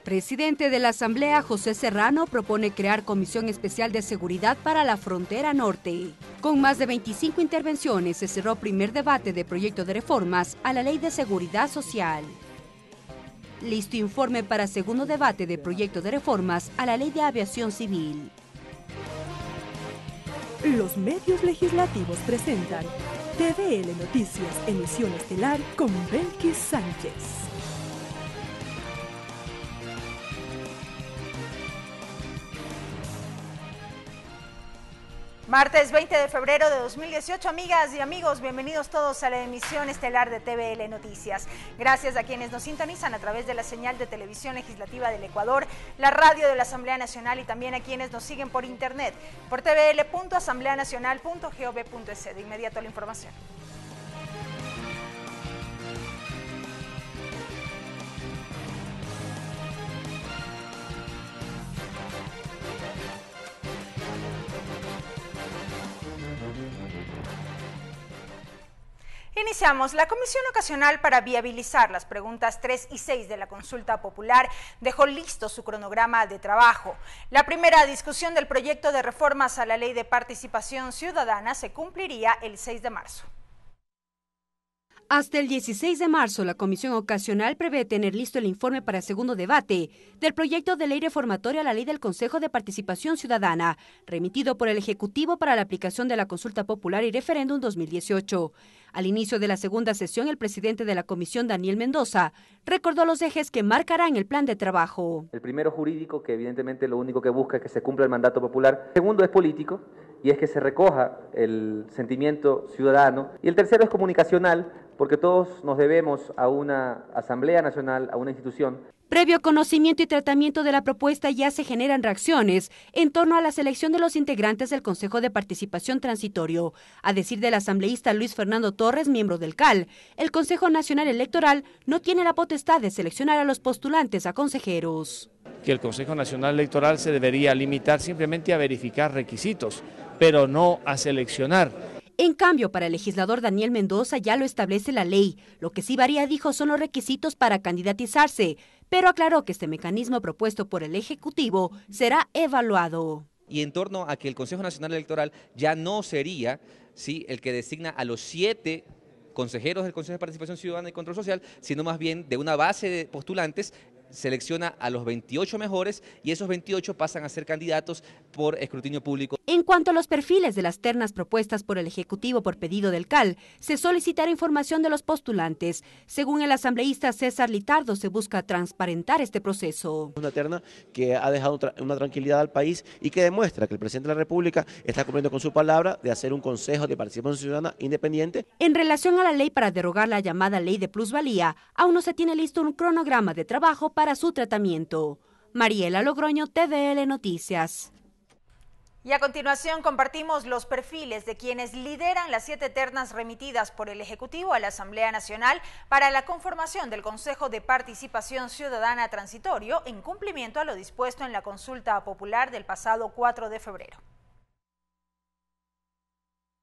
Presidente de la Asamblea, José Serrano, propone crear Comisión Especial de Seguridad para la Frontera Norte. Con más de 25 intervenciones, se cerró primer debate de proyecto de reformas a la Ley de Seguridad Social. Listo informe para segundo debate de proyecto de reformas a la Ley de Aviación Civil. Los medios legislativos presentan TVL Noticias, emisión estelar con Belkis Sánchez. Martes 20 de febrero de 2018, amigas y amigos, bienvenidos todos a la emisión estelar de TVL Noticias. Gracias a quienes nos sintonizan a través de la señal de televisión legislativa del Ecuador, la radio de la Asamblea Nacional y también a quienes nos siguen por internet, por tvl.asambleanacional.gov.es. De inmediato la información. Iniciamos. La Comisión Ocasional para viabilizar las preguntas 3 y 6 de la consulta popular dejó listo su cronograma de trabajo. La primera discusión del proyecto de reformas a la Ley de Participación Ciudadana se cumpliría el 6 de marzo. Hasta el 16 de marzo, la Comisión Ocasional prevé tener listo el informe para segundo debate del proyecto de ley reformatoria a la Ley del Consejo de Participación Ciudadana, remitido por el Ejecutivo para la aplicación de la consulta popular y referéndum 2018. Al inicio de la segunda sesión, el presidente de la comisión, Daniel Mendoza, recordó los ejes que marcarán el plan de trabajo. El primero, jurídico, que evidentemente lo único que busca es que se cumpla el mandato popular. El segundo es político, y es que se recoja el sentimiento ciudadano. Y el tercero es comunicacional, porque todos nos debemos a una Asamblea Nacional, a una institución. Previo conocimiento y tratamiento de la propuesta, ya se generan reacciones en torno a la selección de los integrantes del Consejo de Participación Transitorio. A decir del asambleísta Luis Fernando Torres, miembro del CAL, el Consejo Nacional Electoral no tiene la potestad de seleccionar a los postulantes a consejeros. Que el Consejo Nacional Electoral se debería limitar simplemente a verificar requisitos, pero no a seleccionar. En cambio, para el legislador Daniel Mendoza ya lo establece la ley. Lo que sí varía, dijo, son los requisitos para candidatizarse, pero aclaró que este mecanismo propuesto por el Ejecutivo será evaluado. Y en torno a que el Consejo Nacional Electoral ya no sería el que designa a los 7 consejeros del Consejo de Participación Ciudadana y Control Social, sino más bien de una base de postulantes, selecciona a los 28 mejores y esos 28 pasan a ser candidatos por escrutinio público. En cuanto a los perfiles de las ternas propuestas por el Ejecutivo por pedido del CAL, se solicitará información de los postulantes. Según el asambleísta César Litardo, se busca transparentar este proceso. Una terna que ha dejado una tranquilidad al país y que demuestra que el presidente de la República está cumpliendo con su palabra de hacer un Consejo de Participación Ciudadana independiente. En relación a la ley para derogar la llamada ley de plusvalía, aún no se tiene listo un cronograma de trabajo para su tratamiento. Mariela Logroño, TVL Noticias. Y a continuación compartimos los perfiles de quienes lideran las 7 ternas remitidas por el Ejecutivo a la Asamblea Nacional para la conformación del Consejo de Participación Ciudadana Transitorio en cumplimiento a lo dispuesto en la consulta popular del pasado 4 de febrero.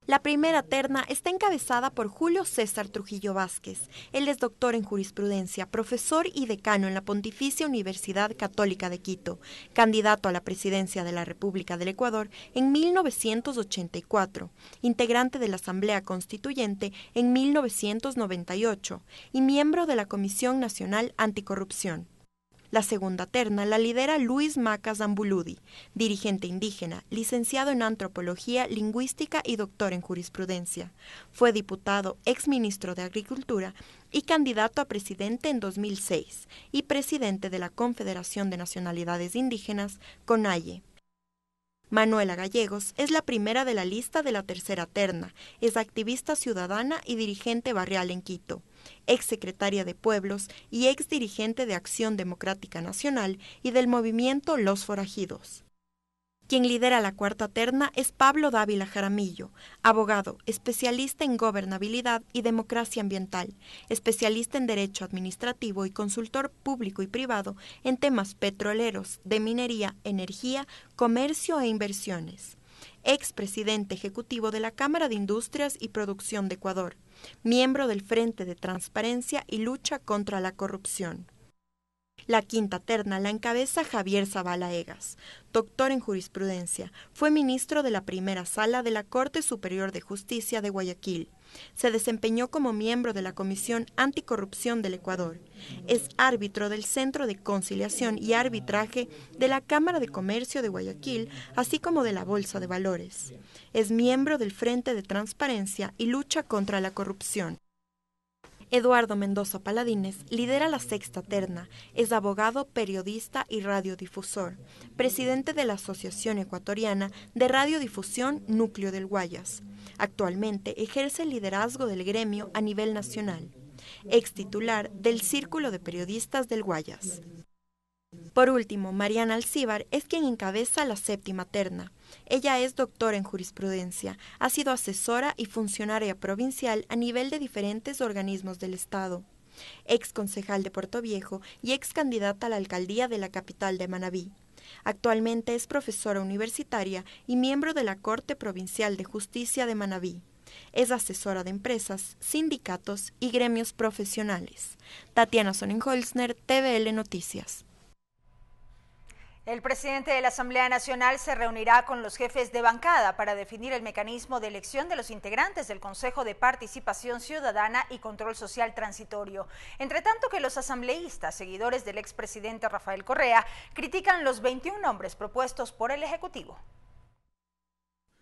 La primera terna está encabezada por Julio César Trujillo Vázquez. Él es doctor en jurisprudencia, profesor y decano en la Pontificia Universidad Católica de Quito, candidato a la presidencia de la República del Ecuador en 1984, integrante de la Asamblea Constituyente en 1998 y miembro de la Comisión Nacional Anticorrupción. La segunda terna la lidera Luis Maca Zambuludi, dirigente indígena, licenciado en Antropología Lingüística y doctor en Jurisprudencia. Fue diputado, exministro de Agricultura y candidato a presidente en 2006 y presidente de la Confederación de Nacionalidades Indígenas, CONAIE. Manuela Gallegos es la primera de la lista de la tercera terna, es activista ciudadana y dirigente barrial en Quito, exsecretaria de Pueblos y exdirigente de Acción Democrática Nacional y del movimiento Los Forajidos. Quien lidera la cuarta terna es Pablo Dávila Jaramillo, abogado, especialista en gobernabilidad y democracia ambiental, especialista en derecho administrativo y consultor público y privado en temas petroleros, de minería, energía, comercio e inversiones. Expresidente ejecutivo de la Cámara de Industrias y Producción de Ecuador, miembro del Frente de Transparencia y Lucha contra la Corrupción. La quinta terna la encabeza Javier Zavala Egas, doctor en jurisprudencia. Fue ministro de la primera sala de la Corte Superior de Justicia de Guayaquil. Se desempeñó como miembro de la Comisión Anticorrupción del Ecuador. Es árbitro del Centro de Conciliación y Arbitraje de la Cámara de Comercio de Guayaquil, así como de la Bolsa de Valores. Es miembro del Frente de Transparencia y Lucha contra la Corrupción. Eduardo Mendoza Paladines lidera la sexta terna, es abogado, periodista y radiodifusor, presidente de la Asociación Ecuatoriana de Radiodifusión Núcleo del Guayas. Actualmente ejerce el liderazgo del gremio a nivel nacional, ex titular del Círculo de Periodistas del Guayas. Por último, Mariana Alcíbar es quien encabeza la séptima terna. Ella es doctora en jurisprudencia, ha sido asesora y funcionaria provincial a nivel de diferentes organismos del Estado. Ex concejal de Puerto Viejo y ex candidata a la alcaldía de la capital de Manabí. Actualmente es profesora universitaria y miembro de la Corte Provincial de Justicia de Manabí. Es asesora de empresas, sindicatos y gremios profesionales. Tatiana Sonnenholzner, TVL Noticias. El presidente de la Asamblea Nacional se reunirá con los jefes de bancada para definir el mecanismo de elección de los integrantes del Consejo de Participación Ciudadana y Control Social Transitorio. Entre tanto que los asambleístas, seguidores del expresidente Rafael Correa, critican los 21 nombres propuestos por el Ejecutivo.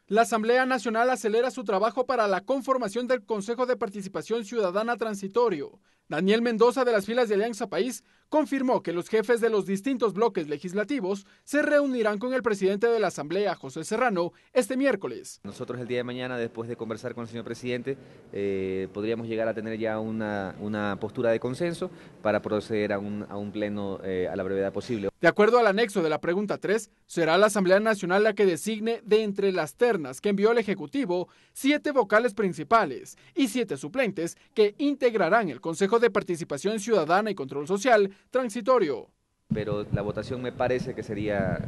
La Asamblea Nacional acelera su trabajo para la conformación del Consejo de Participación Ciudadana Transitorio. Daniel Mendoza, de las filas de Alianza País, confirmó que los jefes de los distintos bloques legislativos se reunirán con el presidente de la Asamblea, José Serrano, este miércoles. Nosotros el día de mañana, después de conversar con el señor presidente, podríamos llegar a tener ya una postura de consenso para proceder a un pleno a la brevedad posible. De acuerdo al anexo de la pregunta 3, será la Asamblea Nacional la que designe de entre las ternas que envió el Ejecutivo 7 vocales principales y 7 suplentes que integrarán el Consejo de Participación Ciudadana y Control Social Transitorio. Pero la votación me parece que sería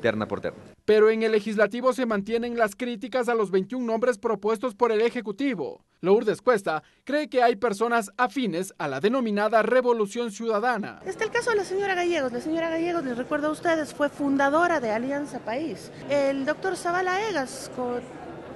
terna por terna. Pero en el Legislativo se mantienen las críticas a los 21 nombres propuestos por el Ejecutivo. Lourdes Cuesta cree que hay personas afines a la denominada Revolución Ciudadana. Está el caso de la señora Gallegos. La señora Gallegos, les recuerdo a ustedes, fue fundadora de Alianza País. El doctor Zavala Egas,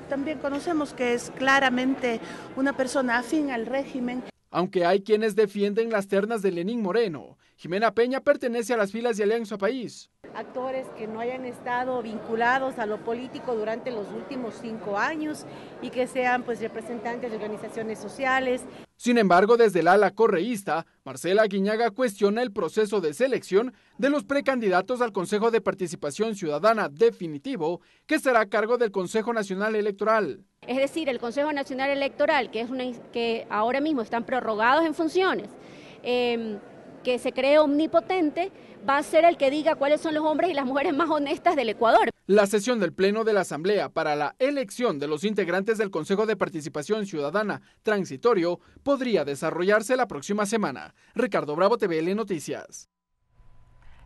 también conocemos que es claramente una persona afín al régimen. Aunque hay quienes defienden las ternas de Lenín Moreno, Jimena Peña pertenece a las filas de Alianza País. Actores que no hayan estado vinculados a lo político durante los últimos 5 años y que sean pues representantes de organizaciones sociales. Sin embargo, desde el ala correísta, Marcela Guiñaga cuestiona el proceso de selección de los precandidatos al Consejo de Participación Ciudadana definitivo, que será a cargo del Consejo Nacional Electoral. Es decir, el Consejo Nacional Electoral, que ahora mismo están prorrogados en funciones, que se cree omnipotente, va a ser el que diga cuáles son los hombres y las mujeres más honestas del Ecuador. La sesión del Pleno de la Asamblea para la elección de los integrantes del Consejo de Participación Ciudadana Transitorio podría desarrollarse la próxima semana. Ricardo Bravo, TVL Noticias.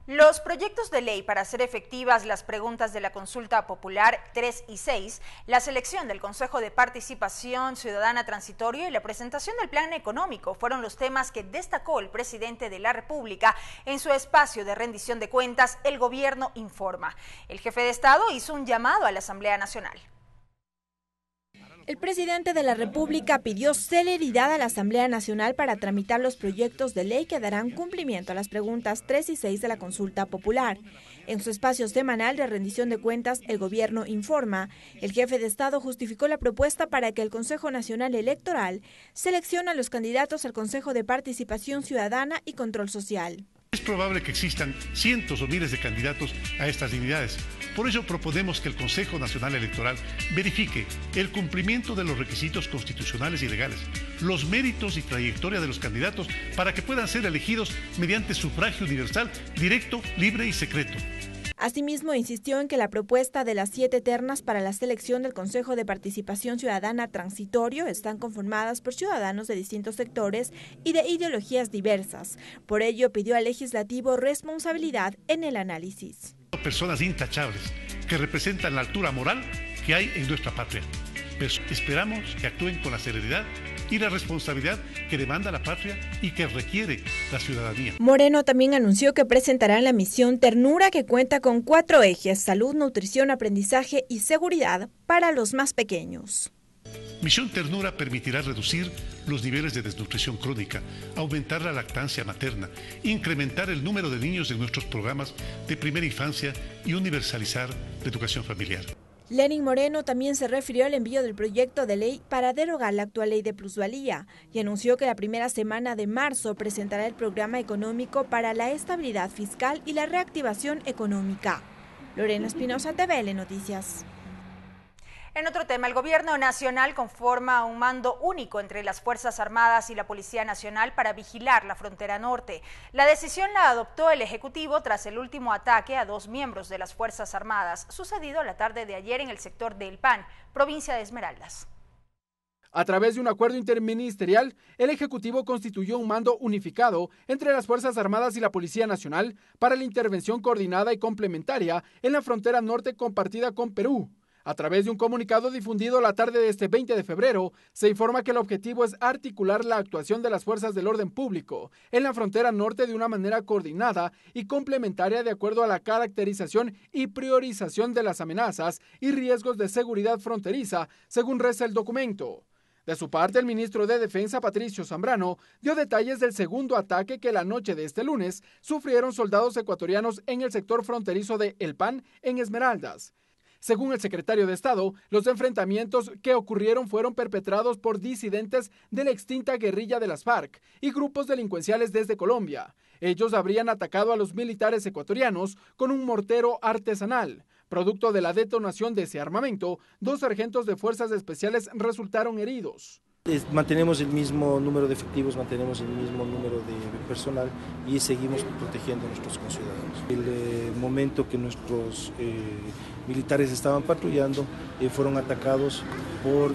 Los proyectos de ley para hacer efectivas las preguntas de la consulta popular 3 y 6, la selección del Consejo de Participación Ciudadana Transitorio y la presentación del plan económico fueron los temas que destacó el presidente de la República en su espacio de rendición de cuentas, El Gobierno Informa. El jefe de Estado hizo un llamado a la Asamblea Nacional. El presidente de la República pidió celeridad a la Asamblea Nacional para tramitar los proyectos de ley que darán cumplimiento a las preguntas 3 y 6 de la consulta popular. En su espacio semanal de rendición de cuentas, El Gobierno Informa, el jefe de Estado justificó la propuesta para que el Consejo Nacional Electoral seleccione a los candidatos al Consejo de Participación Ciudadana y Control Social. Es probable que existan cientos o miles de candidatos a estas dignidades. Por ello proponemos que el Consejo Nacional Electoral verifique el cumplimiento de los requisitos constitucionales y legales, los méritos y trayectoria de los candidatos para que puedan ser elegidos mediante sufragio universal, directo, libre y secreto. Asimismo, insistió en que la propuesta de las 7 ternas para la selección del Consejo de Participación Ciudadana Transitorio están conformadas por ciudadanos de distintos sectores y de ideologías diversas. Por ello, pidió al legislativo responsabilidad en el análisis. Personas intachables que representan la altura moral que hay en nuestra patria. Esperamos que actúen con la celeridad y la responsabilidad que demanda la patria y que requiere la ciudadanía. Moreno también anunció que presentarán la misión Ternura, que cuenta con 4 ejes: salud, nutrición, aprendizaje y seguridad para los más pequeños. Misión Ternura permitirá reducir los niveles de desnutrición crónica, aumentar la lactancia materna, incrementar el número de niños en nuestros programas de primera infancia y universalizar la educación familiar. Lenín Moreno también se refirió al envío del proyecto de ley para derogar la actual ley de plusvalía y anunció que la primera semana de marzo presentará el programa económico para la estabilidad fiscal y la reactivación económica. Lorena Espinosa, TVL Noticias. En otro tema, el Gobierno Nacional conforma un mando único entre las Fuerzas Armadas y la Policía Nacional para vigilar la frontera norte. La decisión la adoptó el Ejecutivo tras el último ataque a 2 miembros de las Fuerzas Armadas, sucedido la tarde de ayer en el sector de El Pan, provincia de Esmeraldas. A través de un acuerdo interministerial, el Ejecutivo constituyó un mando unificado entre las Fuerzas Armadas y la Policía Nacional para la intervención coordinada y complementaria en la frontera norte compartida con Perú. A través de un comunicado difundido la tarde de este 20 de febrero, se informa que el objetivo es articular la actuación de las fuerzas del orden público en la frontera norte de una manera coordinada y complementaria de acuerdo a la caracterización y priorización de las amenazas y riesgos de seguridad fronteriza, según reza el documento. De su parte, el ministro de Defensa, Patricio Zambrano, dio detalles del segundo ataque que la noche de este lunes sufrieron soldados ecuatorianos en el sector fronterizo de El Pan, en Esmeraldas. Según el secretario de Estado, los enfrentamientos que ocurrieron fueron perpetrados por disidentes de la extinta guerrilla de las FARC y grupos delincuenciales desde Colombia. Ellos habrían atacado a los militares ecuatorianos con un mortero artesanal. Producto de la detonación de ese armamento, 2 sargentos de fuerzas especiales resultaron heridos. Mantenemos el mismo número de efectivos, mantenemos el mismo número de personal y seguimos protegiendo a nuestros conciudadanos. El momento que nuestros militares estaban patrullando, fueron atacados por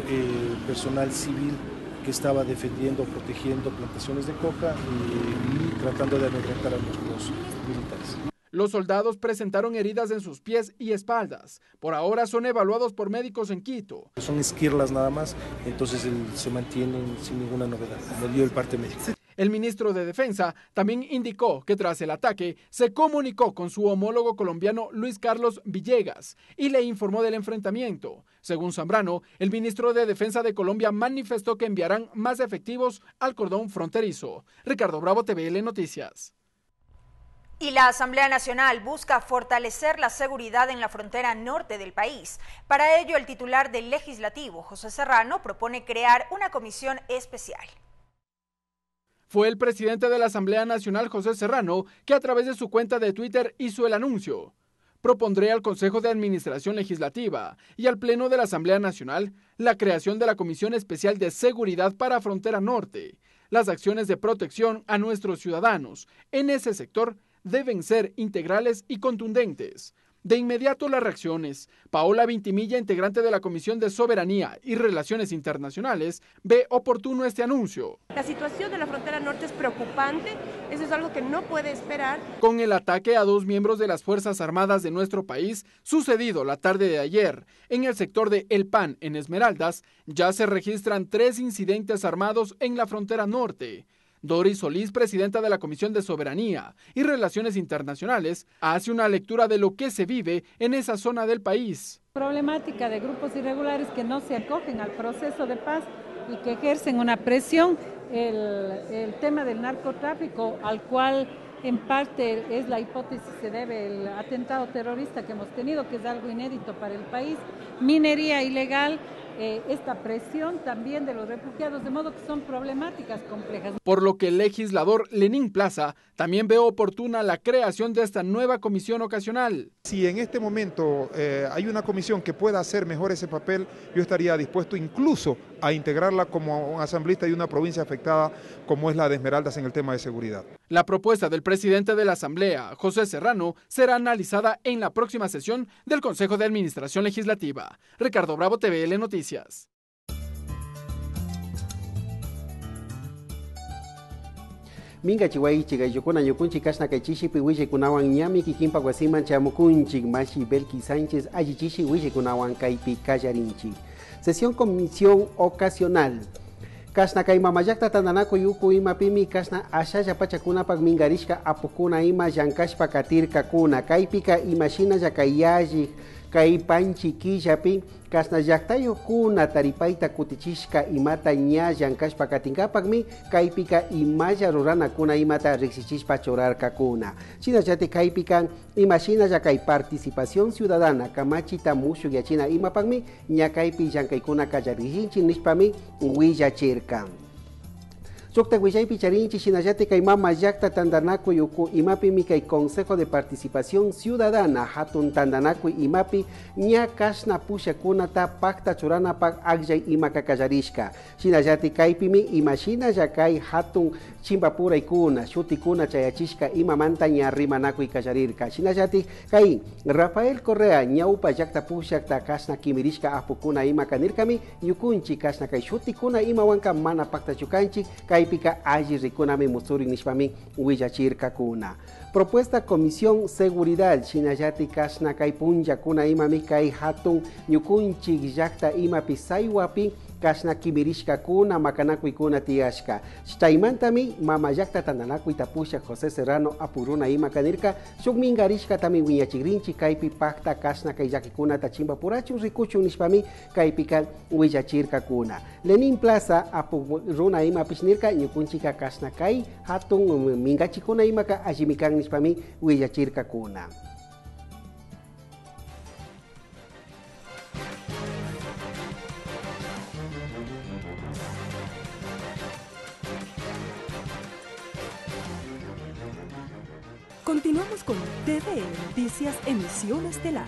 personal civil que estaba defendiendo, protegiendo plantaciones de coca y tratando de amedrentar a nuestros militares. Los soldados presentaron heridas en sus pies y espaldas. Por ahora son evaluados por médicos en Quito. Son esquirlas nada más, entonces se mantienen sin ninguna novedad, como dio el parte médico. El ministro de Defensa también indicó que tras el ataque se comunicó con su homólogo colombiano Luis Carlos Villegas y le informó del enfrentamiento. Según Zambrano, el ministro de Defensa de Colombia manifestó que enviarán más efectivos al cordón fronterizo. Ricardo Bravo, TVL Noticias. Y la Asamblea Nacional busca fortalecer la seguridad en la frontera norte del país. Para ello, el titular del Legislativo, José Serrano, propone crear una comisión especial. Fue el presidente de la Asamblea Nacional, José Serrano, que a través de su cuenta de Twitter hizo el anuncio. Propondré al Consejo de Administración Legislativa y al Pleno de la Asamblea Nacional la creación de la Comisión Especial de Seguridad para Frontera Norte. Las acciones de protección a nuestros ciudadanos en ese sector deben ser integrales y contundentes. De inmediato las reacciones. Paola Vintimilla, integrante de la Comisión de Soberanía y Relaciones Internacionales, ve oportuno este anuncio. La situación de la frontera norte es preocupante, eso es algo que no puede esperar. Con el ataque a 2 miembros de las Fuerzas Armadas de nuestro país, sucedido la tarde de ayer en el sector de El Pan, en Esmeraldas, ya se registran 3 incidentes armados en la frontera norte. Doris Solís, presidenta de la Comisión de Soberanía y Relaciones Internacionales, hace una lectura de lo que se vive en esa zona del país. Problemática de grupos irregulares que no se acogen al proceso de paz y que ejercen una presión, el tema del narcotráfico, al cual en parte es la hipótesis se debe el atentado terrorista que hemos tenido, que es algo inédito para el país, minería ilegal, esta presión también de los refugiados, de modo que son problemáticas complejas. Por lo que el legislador Lenín Plaza también ve oportuna la creación de esta nueva comisión ocasional. Si en este momento hay una comisión que pueda hacer mejor ese papel, yo estaría dispuesto incluso a integrarla como un asambleísta de una provincia afectada como es la de Esmeraldas en el tema de seguridad. La propuesta del presidente de la Asamblea, José Serrano, será analizada en la próxima sesión del Consejo de Administración Legislativa. Ricardo Bravo, TVL Noticias. Minga chihuahua chigayokuna yokunchi kashna kaichishi piwiche kunawan ñami kikimpa guasiman chamukunchik mashi Belki Sánchez ayichishi wiche kunawan kaipi kallarinchik. Sesión comisión ocasional. kasna kay mamayakta tandanako yuku ima pimi kasna ashaya pachakunapak mingarishka apukuna ima llankashpa katirkakuna kaypika imashina llakayaji kay panchi killapi kasna llaktayukuna taripayta kutichishka imata ña llankashpa katinkapakmi kaypika imalla ruranakuna imata riksichishpa churarkakuna shinallati kaypika imashina kay participación ciudadana kamachita mushuk yachina imapakmi ña kaypi llankaykuna kallarijinchi nishpami willachirka. Sukta Huillay charinchi shinallati kay mama llakta tandanaku yuku imapi mi kay Consejo de Participación Ciudadana hatun tandanaku imapi ña kashna pushakunata pakta churanapak agyay ima kakallarishka. Shinallati kaypimi imashina kay hatun chimpapuraykuna shutikuna chayachishka imamanta ña rimanaku kallarirka. Shinallati kay Rafael Correa ñaupa llakta pushakta kashna kimirishka apukuna ima kanirkami yukunchi kashna kay shutikuna imawanka mana pakta chukanchik kay pika allí rikunami musuri nishpami willachirkakuna. Propuesta Comisión Seguridad shinallati kashna kay punllakuna imami kay hatun ñukunchik llakta imapi saywapi kashna kimirishkakuna makanakuykuna tiyashka. Chaymantami mama llakta tandanakuy tapusha José Serrano apuruna ima kanirka shuk mingarishka tami wiñachigrinchi kaypi pakta kashna kay llakikunata chimpapurachu rikuchun nishpami kaypika willachirkakuna. Lenin Plaza apuruna ima pishnirka ñukunchika kashna kay hatun mingachikuna imaka allimikan nishpami willachirkakuna. Continuamos con TVN Noticias, emisión estelar.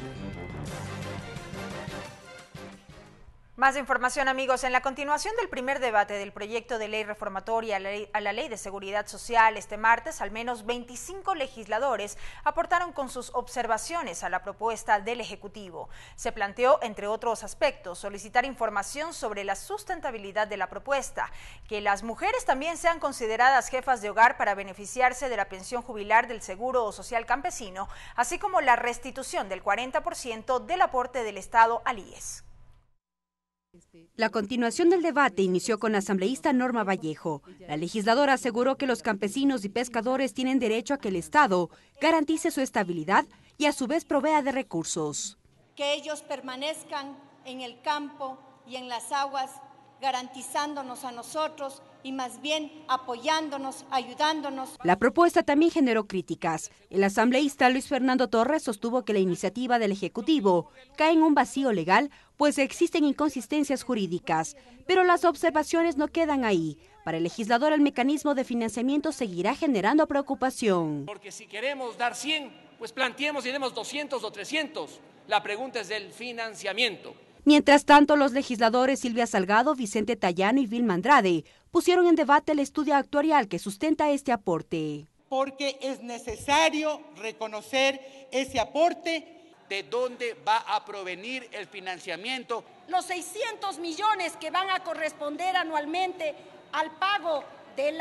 Más información, amigos. En la continuación del primer debate del proyecto de ley reformatoria a la Ley de Seguridad Social este martes, al menos 25 legisladores aportaron con sus observaciones a la propuesta del Ejecutivo. Se planteó, entre otros aspectos, solicitar información sobre la sustentabilidad de la propuesta, que las mujeres también sean consideradas jefas de hogar para beneficiarse de la pensión jubilar del Seguro Social Campesino, así como la restitución del 40% del aporte del Estado al IES. La continuación del debate inició con la asambleísta Norma Vallejo. La legisladora aseguró que los campesinos y pescadores tienen derecho a que el Estado garantice su estabilidad y a su vez provea de recursos. Que ellos permanezcan en el campo y en las aguas, garantizándonos a nosotros y más bien apoyándonos, ayudándonos. La propuesta también generó críticas. El asambleísta Luis Fernando Torres sostuvo que la iniciativa del Ejecutivo cae en un vacío legal, pues existen inconsistencias jurídicas. Pero las observaciones no quedan ahí. Para el legislador, el mecanismo de financiamiento seguirá generando preocupación. Porque si queremos dar 100, pues planteemos y demos 200 o 300. La pregunta es del financiamiento. Mientras tanto, los legisladores Silvia Salgado, Vicente Tallano y Vilma Andrade pusieron en debate el estudio actuarial que sustenta este aporte. Porque es necesario reconocer ese aporte. ¿De dónde va a provenir el financiamiento? Los 600 millones que van a corresponder anualmente al pago del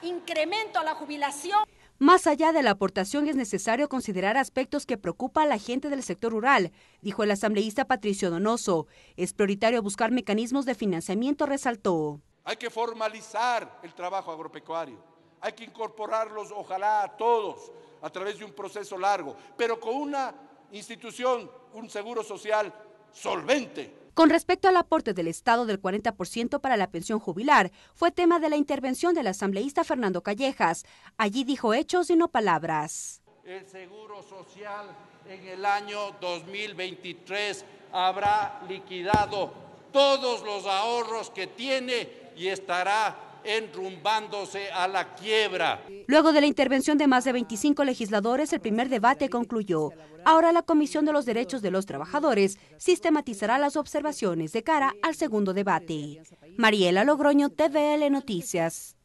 incremento a la jubilación. Más allá de la aportación es necesario considerar aspectos que preocupan a la gente del sector rural, dijo el asambleísta Patricio Donoso. Es prioritario buscar mecanismos de financiamiento, resaltó. Hay que formalizar el trabajo agropecuario, hay que incorporarlos ojalá a todos a través de un proceso largo, pero con una institución, un seguro social solvente. Con respecto al aporte del Estado del 40% para la pensión jubilar, fue tema de la intervención del asambleísta Fernando Callejas. Allí dijo hechos y no palabras. El Seguro Social en el año 2023 habrá liquidado todos los ahorros que tiene y estará enrumbándose a la quiebra. Luego de la intervención de más de 25 legisladores, el primer debate concluyó. Ahora la Comisión de los Derechos de los Trabajadores sistematizará las observaciones de cara al segundo debate. Mariela Logroño, TVL Noticias.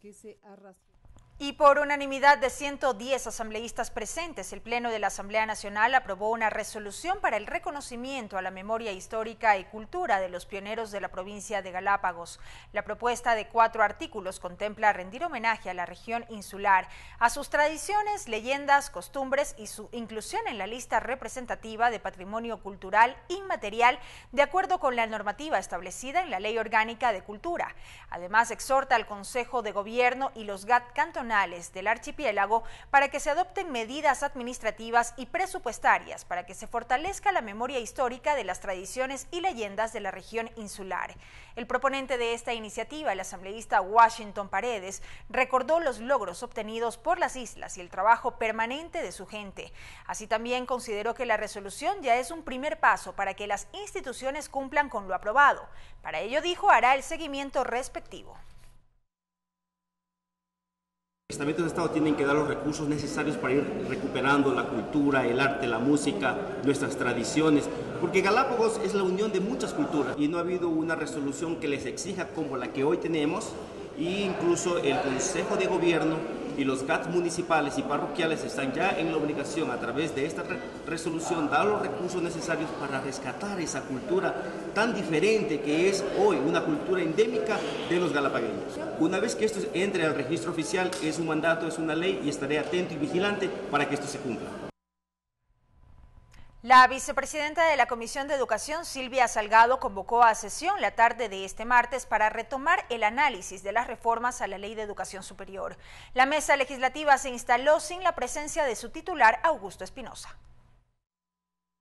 Y por unanimidad de 110 asambleístas presentes, el Pleno de la Asamblea Nacional aprobó una resolución para el reconocimiento a la memoria histórica y cultura de los pioneros de la provincia de Galápagos. La propuesta de 4 artículos contempla rendir homenaje a la región insular, a sus tradiciones, leyendas, costumbres y su inclusión en la lista representativa de patrimonio cultural inmaterial de acuerdo con la normativa establecida en la Ley Orgánica de Cultura. Además, exhorta al Consejo de Gobierno y los GAT cantonales del archipiélago para que se adopten medidas administrativas y presupuestarias para que se fortalezca la memoria histórica de las tradiciones y leyendas de la región insular. El proponente de esta iniciativa, el asambleísta Washington Paredes, recordó los logros obtenidos por las islas y el trabajo permanente de su gente. Así también consideró que la resolución ya es un primer paso para que las instituciones cumplan con lo aprobado. Para ello, dijo, hará el seguimiento respectivo. Los estamentos de Estado tienen que dar los recursos necesarios para ir recuperando la cultura, el arte, la música, nuestras tradiciones, porque Galápagos es la unión de muchas culturas y no ha habido una resolución que les exija como la que hoy tenemos, e incluso el Consejo de Gobierno y los GATs municipales y parroquiales están ya en la obligación a través de esta resolución dar los recursos necesarios para rescatar esa cultura tan diferente que es hoy una cultura endémica de los galapagueños. Una vez que esto entre al registro oficial es un mandato, es una ley y estaré atento y vigilante para que esto se cumpla. La vicepresidenta de la Comisión de Educación, Silvia Salgado, convocó a sesión la tarde de este martes para retomar el análisis de las reformas a la Ley de Educación Superior. La mesa legislativa se instaló sin la presencia de su titular, Augusto Espinosa.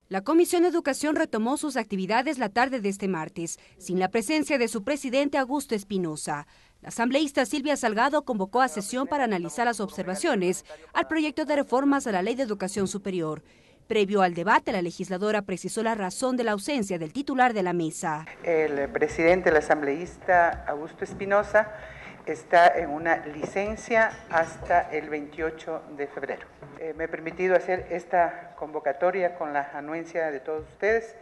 La Comisión de Educación retomó sus actividades la tarde de este martes, sin la presencia de su presidente, Augusto Espinosa. La asambleísta Silvia Salgado convocó a sesión para analizar las observaciones al proyecto de reformas a la Ley de Educación Superior. Previo al debate, la legisladora precisó la razón de la ausencia del titular de la mesa. El presidente, el asambleísta Augusto Espinosa, está en una licencia hasta el 28 de febrero. Me he permitido hacer esta convocatoria con la anuencia de todos ustedes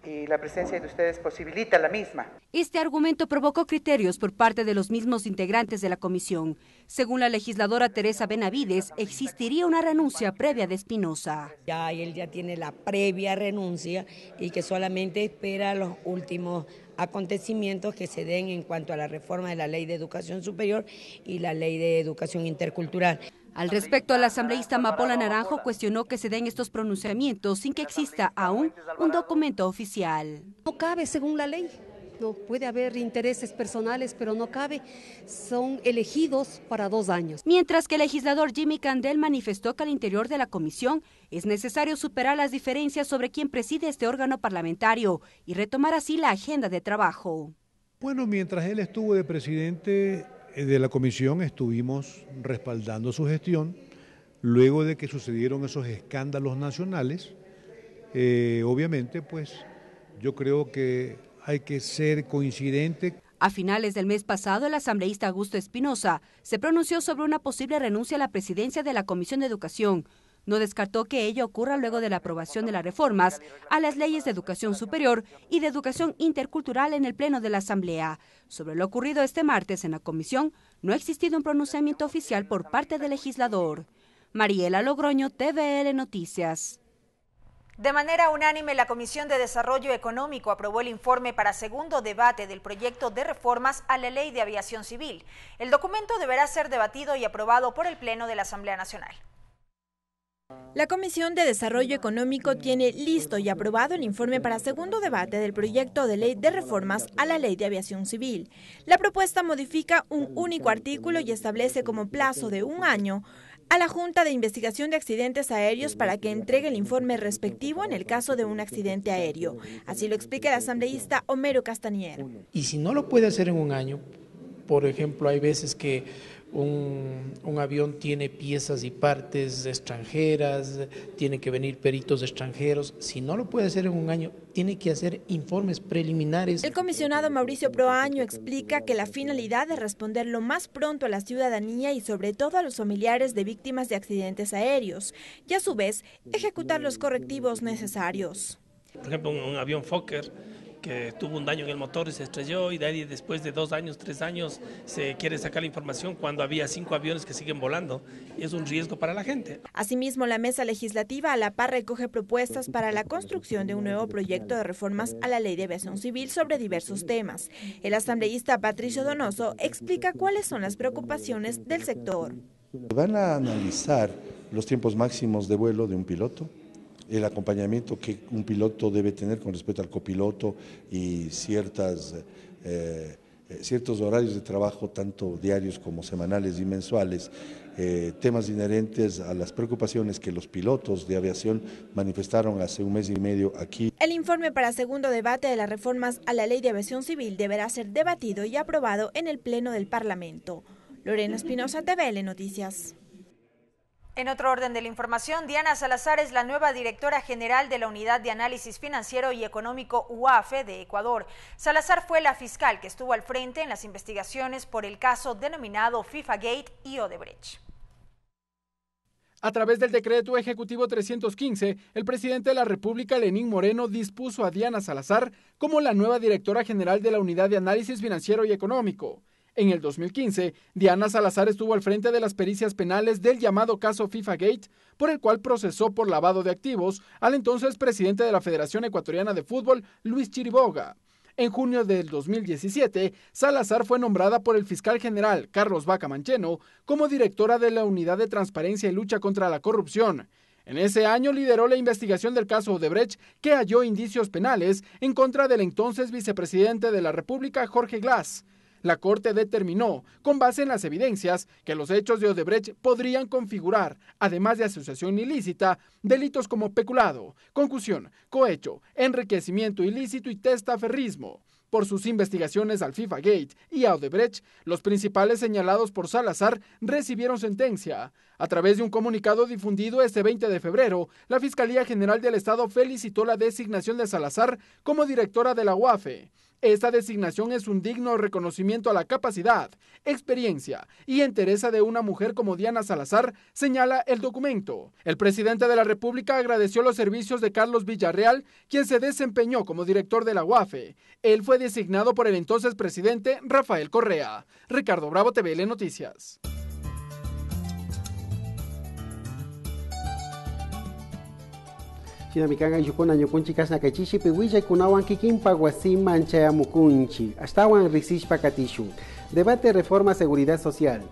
y la presencia de ustedes posibilita la misma. Este argumento provocó criterios por parte de los mismos integrantes de la comisión. Según la legisladora Teresa Benavides, existiría una renuncia previa de Espinosa. Él ya tiene la previa renuncia y que solamente espera los últimos acontecimientos que se den en cuanto a la reforma de la Ley de Educación Superior y la Ley de Educación Intercultural. Al respecto, la asambleísta Amapola Naranjo cuestionó que se den estos pronunciamientos sin que exista aún un documento oficial. No cabe según la ley. No puede haber intereses personales, pero no cabe. Son elegidos para 2 años. Mientras que el legislador Jimmy Candel manifestó que al interior de la comisión es necesario superar las diferencias sobre quién preside este órgano parlamentario y retomar así la agenda de trabajo. Bueno, mientras él estuvo de presidente de la comisión, estuvimos respaldando su gestión. Luego de que sucedieron esos escándalos nacionales, obviamente, pues yo creo que hay que ser coincidente. A finales del mes pasado, el asambleísta Augusto Espinosa se pronunció sobre una posible renuncia a la presidencia de la Comisión de Educación. No descartó que ello ocurra luego de la aprobación de las reformas a las leyes de educación superior y de educación intercultural en el Pleno de la Asamblea. Sobre lo ocurrido este martes en la comisión, no ha existido un pronunciamiento oficial por parte del legislador. Mariela Logroño, TVL Noticias. De manera unánime, la Comisión de Desarrollo Económico aprobó el informe para segundo debate del proyecto de reformas a la Ley de Aviación Civil. El documento deberá ser debatido y aprobado por el Pleno de la Asamblea Nacional. La Comisión de Desarrollo Económico tiene listo y aprobado el informe para segundo debate del proyecto de ley de reformas a la Ley de Aviación Civil. La propuesta modifica un único artículo y establece como plazo de 1 año a la Junta de Investigación de Accidentes Aéreos para que entregue el informe respectivo en el caso de un accidente aéreo. Así lo explica el asambleísta Homero Castañer. Y si no lo puede hacer en 1 año, por ejemplo, hay veces que un avión tiene piezas y partes extranjeras, tiene que venir peritos extranjeros. Si no lo puede hacer en 1 año, tiene que hacer informes preliminares. El comisionado Mauricio Proaño explica que la finalidad es responder lo más pronto a la ciudadanía y sobre todo a los familiares de víctimas de accidentes aéreos y a su vez ejecutar los correctivos necesarios. Por ejemplo, un avión Fokker que tuvo un daño en el motor y se estrelló, y de ahí después de 2 años, 3 años se quiere sacar la información cuando había 5 aviones que siguen volando, y es un riesgo para la gente. Asimismo, la mesa legislativa a la par recoge propuestas para la construcción de un nuevo proyecto de reformas a la Ley de Aviación Civil sobre diversos temas. El asambleísta Patricio Donoso explica cuáles son las preocupaciones del sector. Van a analizar los tiempos máximos de vuelo de un piloto, el acompañamiento que un piloto debe tener con respecto al copiloto y ciertos horarios de trabajo, tanto diarios como semanales y mensuales, temas inherentes a las preocupaciones que los pilotos de aviación manifestaron hace 1 mes y medio aquí. El informe para segundo debate de las reformas a la Ley de Aviación Civil deberá ser debatido y aprobado en el Pleno del Parlamento. Lorena Espinosa, TVL Noticias. En otro orden de la información, Diana Salazar es la nueva directora general de la Unidad de Análisis Financiero y Económico UAFE de Ecuador. Salazar fue la fiscal que estuvo al frente en las investigaciones por el caso denominado FIFA Gate y Odebrecht. A través del decreto ejecutivo 315, el presidente de la República, Lenín Moreno, dispuso a Diana Salazar como la nueva directora general de la Unidad de Análisis Financiero y Económico. En el 2015, Diana Salazar estuvo al frente de las pericias penales del llamado caso FIFA Gate, por el cual procesó por lavado de activos al entonces presidente de la Federación Ecuatoriana de Fútbol, Luis Chiriboga. En junio del 2017, Salazar fue nombrada por el fiscal general Carlos Vaca Mancheno como directora de la Unidad de Transparencia y Lucha contra la Corrupción. En ese año lideró la investigación del caso Odebrecht, que halló indicios penales en contra del entonces vicepresidente de la República, Jorge Glass. La Corte determinó, con base en las evidencias, que los hechos de Odebrecht podrían configurar, además de asociación ilícita, delitos como peculado, concusión, cohecho, enriquecimiento ilícito y testaferrismo. Por sus investigaciones al FIFA Gate y a Odebrecht, los principales señalados por Salazar recibieron sentencia. A través de un comunicado difundido este 20 de febrero, la Fiscalía General del Estado felicitó la designación de Salazar como directora de la UAFE. Esta designación es un digno reconocimiento a la capacidad, experiencia y entereza de una mujer como Diana Salazar, señala el documento. El presidente de la República agradeció los servicios de Carlos Villarreal, quien se desempeñó como director de la UAFE. Él fue designado por el entonces presidente Rafael Correa. Ricardo Bravo, TVL Noticias. Chinamicanga yukuna ñukunchi kasna kachishi piwilla kunawan kikinpa guasiman chayamukunchi. Astawan risishpa katishun. Debate reforma seguridad social.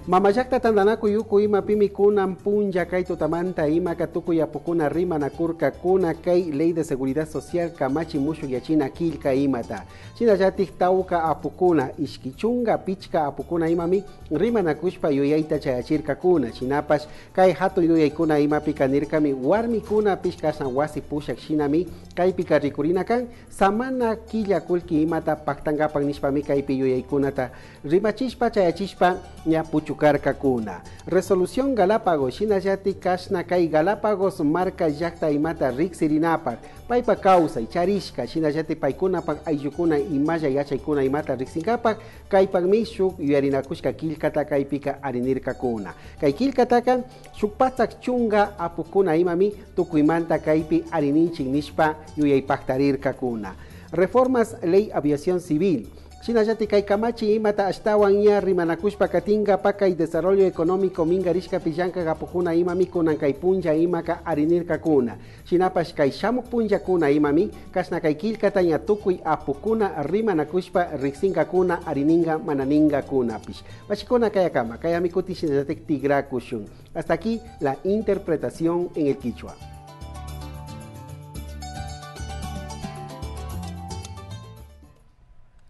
Mamayakta tandanaku yuku ima pimi kunan punja kai tutamanta ima katuku yapukuna rima nakurka kuna kai ley de seguridad social kamachi mushu yachina kilka imata. China yatik tauka apukuna ishkichunga pichka apukuna imami rima nakushpa yoyaita chayachirka kuna. Chinapash kai hatu yoyaikuna ima pikanirkami warmi kuna pishkasna wasi pushak shinami kai pika rikurina kan samana killa kulki imata paktangapan nishpami kai pi yoyaikunata rimachishpa chayachishpa nya puchukarka kuna. Resolución Galápagos Shinayati Kashna Kai Galápagos marca yakta imata riksirinapak paipa causa y charishka Shinayati paikunapak ayukuna imaya yachaykuna imata riksinkapak kaipak mishuk yuarinakushka kilkata kaipika arinirka kuna. Kai kilkataka shukpatak chunga apukuna imami tukuimanta kaipi arininchik nishpa yuyaipaktarirka kuna. Reformas Ley Aviación Civil. Shinayati kai kamachi imata ashtawan ya rimanakushpa katinga paka y desarrollo económico mingarishka pillanka gapukuna imami kunan kai punja imaka arinirka kuna. Shinapash kai shamuk punja kuna imami kasna kai kilkata ya tukui apukuna rimanakushpa riksinka kuna arininga mananinga kuna pish. Bashikuna kaya kama kaya mikuti shinayati tigra kushun. Hasta aquí la interpretación en el Quichua.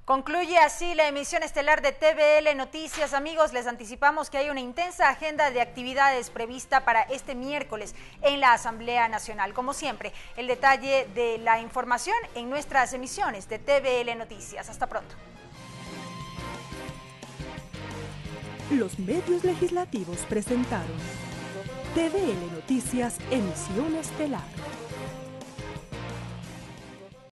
Concluye así la emisión estelar de TVL Noticias. Amigos, les anticipamos que hay una intensa agenda de actividades prevista para este miércoles en la Asamblea Nacional. Como siempre, el detalle de la información en nuestras emisiones de TVL Noticias. Hasta pronto. Los medios legislativos presentaron TVL Noticias, emisión estelar.